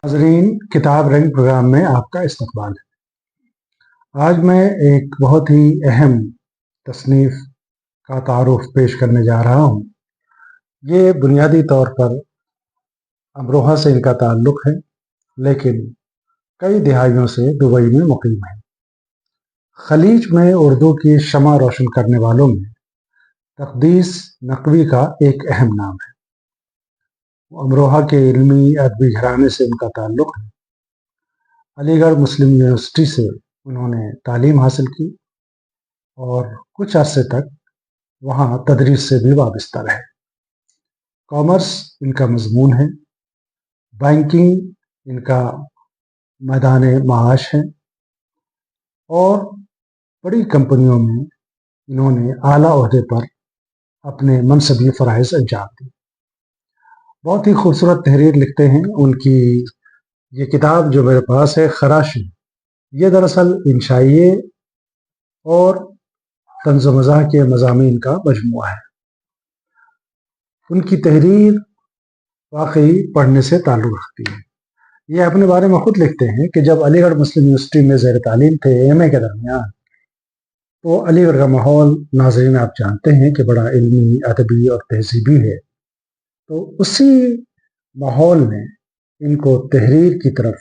नाज़रीन, किताब रंग प्रोग्राम में आपका इस्तकबाल है। आज मैं एक बहुत ही अहम तसनीफ़ का तारुफ पेश करने जा रहा हूँ। ये बुनियादी तौर पर अमरोहा से इनका ताल्लुक़ है, लेकिन कई दिहाइयों से दुबई में मुक़ीम है। खलीज में उर्दू की शमा रोशन करने वालों में तक़दीस नकवी का एक अहम नाम है। अमरोहा के इल्मी अदबी घराने से उनका ताल्लुक़ है। अलीगढ़ मुस्लिम यूनिवर्सिटी से उन्होंने तालीम हासिल की और कुछ अरसे तक वहाँ तदरीस से भी वाबस्ता रहे। कॉमर्स इनका मज़मून है, बैंकिंग इनका मैदान माश है और बड़ी कंपनियों में इन्होंने आला ओहदे पर अपने मनसबी फ़राइज़ अंजाम दिए। बहुत ही खूबसूरत तहरीर लिखते हैं। उनकी ये किताब जो मेरे पास है, खराशी, ये दरअसल इंशाइये और तंज़ मज़ाह के मज़ामीन का मजमुआ है। उनकी तहरीर वाकई पढ़ने से ताल्लुक़ रखती है। ये अपने बारे में खुद लिखते हैं कि जब अलीगढ़ मुस्लिम यूनिवर्सिटी में ज़ेर तालीम थे एमए के दरमियान, तो अलीगढ़ का माहौल नाज़रीन आप जानते हैं कि बड़ा इल्मी, अदबी और तहज़ीबी है। तो उसी माहौल ने इनको तहरीर की तरफ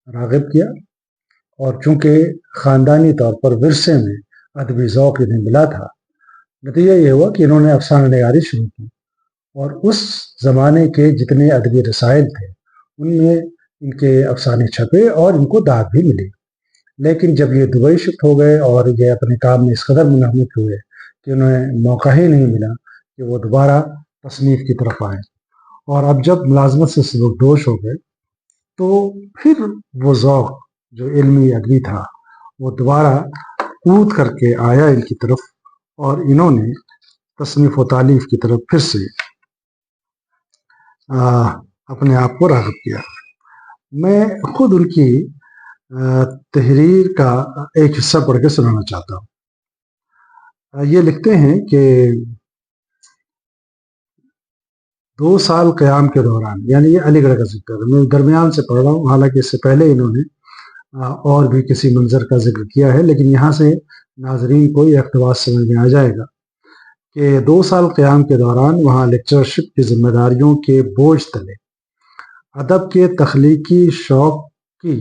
राग़िब किया और चूँकि ख़ानदानी तौर पर विरसे में अदबी ज़ौक़ इन्हें मिला था, नतीजा ये हुआ कि इन्होंने अफ़साना निगारी शुरू की और उस ज़माने के जितने अदबी रसाइल थे उनमें इनके अफ़साने छपे और इनको दाद भी मिली। लेकिन जब ये दुबई शिफ्ट हो गए और ये अपने काम में इस कदर मुनहमिक हुए कि उन्हें मौका ही नहीं मिला कि वो दोबारा तसनीफ़ की तरफ आए, और अब जब मुलाजमत से सबकदोश हो गए तो फिर वो ज़ौक़ जो इल्मी अदबी था वो दोबारा कूद करके आया इनकी तरफ और इन्होंने तसनीफ़ व तालीफ़ की तरफ फिर से अपने आप को राग़िब किया। मैं खुद उनकी तहरीर का एक हिस्सा पढ़ के सुनाना चाहता हूँ। ये लिखते हैं कि 2 साल क़याम के दौरान, यानी ये अलीगढ़ का ज़िक्र है, मैं दरमियान से पढ़ रहा हूँ, हालांकि इससे पहले इन्होंने और भी किसी मंजर का जिक्र किया है, लेकिन यहाँ से नाजरीन को यह इक़्तिबास समझ में आ जाएगा कि 2 साल क़याम के दौरान वहाँ लेक्चरशिप की जिम्मेदारियों के बोझ तले अदब के तख्लीकी शौक़ की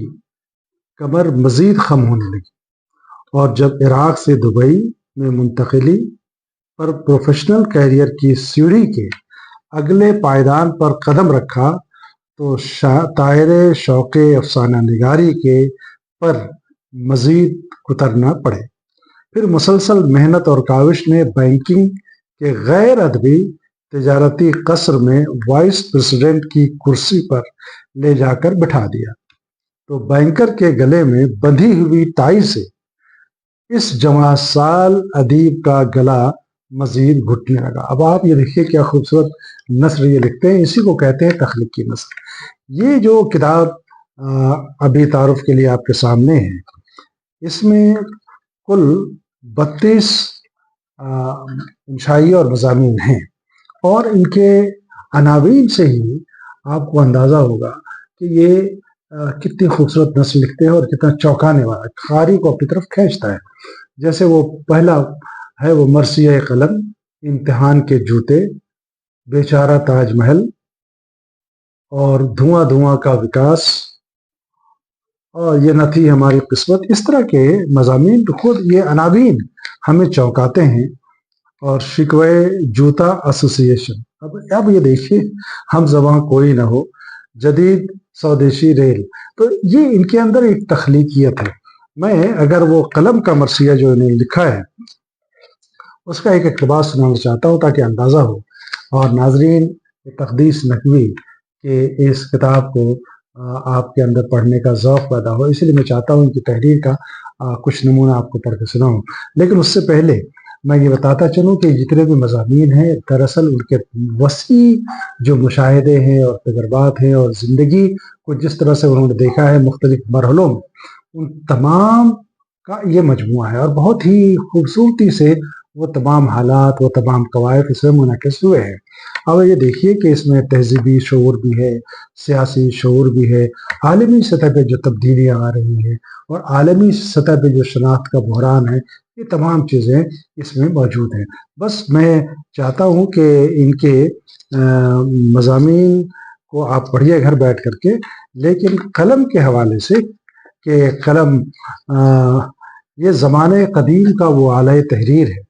कमर मज़ीद ख़म होने लगी और जब इराक़ से दुबई में मुंतक़िली पर प्रोफेशनल कैरियर की सीढ़ी के अगले पायदान पर कदम रखा तो तायरे शौक़े अफ़साना निगारी के पर मज़ीद उतरना पड़े। फिर मुसलसल मेहनत और काविश ने बैंकिंग के गैर अदबी तिजारती कसर में वाइस प्रेसिडेंट की कुर्सी पर ले जाकर बिठा दिया, तो बैंकर के गले में बंधी हुई टाई से इस जवां साल अदीब का गला मजीद घुटने लगा। अब आप ये देखिए क्या खूबसूरत नस्र ये लिखते हैं, इसी को कहते हैं तख्लीकी नस्र। ये जो किताब अभी तारुफ के लिए आपके सामने है, इसमें कुल 32 इंशाई और मज़ामीन हैं और इनके अनावीन से ही आपको अंदाज़ा होगा कि ये कितनी खूबसूरत नस्ल लिखते हैं और कितना चौंकाने वाला, कारी को अपनी तरफ खींचता है। जैसे वो पहला है, वो मर्सिया कलम, इम्तिहान के जूते, बेचारा ताजमहल और धुआं धुआं का विकास और ये न थी हमारी किस्मत। इस तरह के मज़ामीन तो खुद ये अनावीन हमें चौंकाते हैं। और शिकवे जूता एसोसिएशन, अब ये देखिए, हम ज़बां कोई ना हो, जदीद स्वदेशी रेल, तो ये इनके अंदर एक तख्लीकियत है। मैं अगर वो कलम का मर्सिया जो इन्होंने लिखा है उसका एक इक़्तिबास सुनाना चाहता हूँ ताकि अंदाज़ा हो और नाजरीन तक़दीस नकवी के इस किताब को आपके अंदर पढ़ने का ज़ौक़ पैदा हो। इसलिए मैं चाहता हूँ कि तहरीर का कुछ नमूना आपको पढ़ के सुनाऊँ। लेकिन उससे पहले मैं ये बताता चलूँ कि जितने भी मज़ामीन हैं दरअसल उनके वसी जो मुशाहिदे हैं और तजर्बात हैं और ज़िंदगी को जिस तरह से उन्होंने देखा है मुख्तलिफ मरहलों में, उन तमाम का ये मजमुआ है और बहुत ही खूबसूरती से وہ تمام حالات، وہ تمام قوائف اس میں منعکس ہوئے ہیں۔ اب یہ دیکھیے کہ اس میں تہذیبی شعور بھی ہے، سیاسی شعور بھی ہے، عالمی سطح پہ جو تبدیلیاں آ رہی ہیں اور عالمی سطح پہ جو شناخت کا بحران ہے، یہ تمام چیزیں اس میں موجود ہیں۔ بس میں چاہتا ہوں کہ ان کے مضامین کو آپ پڑھیے گھر بیٹھ کر کے، لیکن قلم کے حوالے سے کہ قلم یہ زمانے قدیم کا وہ اعلی تحریر ہے۔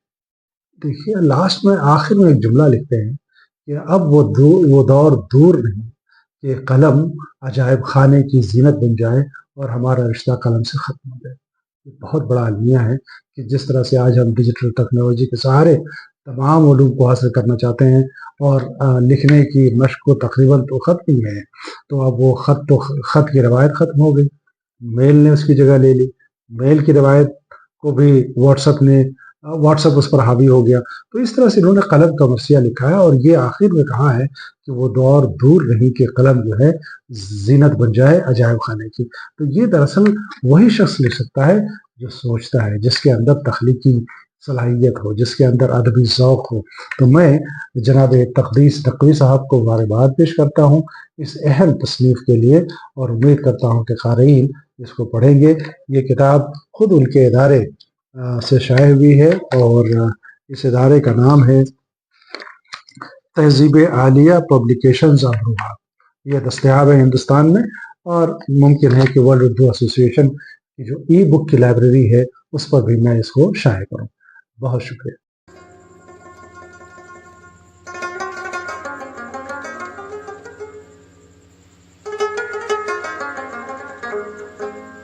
دیکھیے لاسٹ میں آخر میں ایک جملہ لکھتے ہیں کہ اب وہ دور دور نہیں کہ قلم عجائب خانے کی زینت بن جائے اور ہمارا رشتہ قلم سے ختم ہو جائے۔ یہ بہت بڑا المیہ ہے کہ جس طرح سے آج ہم ڈیجیٹل ٹیکنالوجی کے سہارے تمام علوم کو حاصل کرنا چاہتے ہیں اور لکھنے کی مشق کو تقریباً تو ختم ہی ہے، تو اب وہ خط کی روایت ختم ہو گئی، میل نے اس کی جگہ لے لی، میل کی روایت کو بھی واٹس ایپ اس پر حاوی ہو گیا۔ تو اس طرح سے انہوں نے قلم کا مرثیہ لکھا ہے اور یہ آخر میں کہا ہے کہ وہ دور دور نہیں کہ قلم جو ہے زینت بن جائے عجائب خانے کی۔ تو یہ دراصل وہی شخص لکھ سکتا ہے جو سوچتا ہے، جس کے اندر تخلیقی صلاحیت ہو، جس کے اندر ادبی ذوق ہو۔ تو میں جناب تقدیس نقوی صاحب کو مبارکباد پیش کرتا ہوں اس اہم تصنیف کے لیے، اور امید کرتا ہوں کہ قارئین اس کو پڑھیں گے۔ یہ کتاب خود ان کے ادارے سے شائع ہوئی ہے اور اس ادارے کا نام ہے تہذیب عالیہ پبلیکیشنز امروہہ۔ یہ دستیاب ہے ہندوستان میں، اور ممکن ہے کہ ورلڈ اردو ایسوسی ایشن کی جو ای بک کی لائبریری ہے اس پر بھی میں اس کو شائع کروں۔ بہت شکریہ۔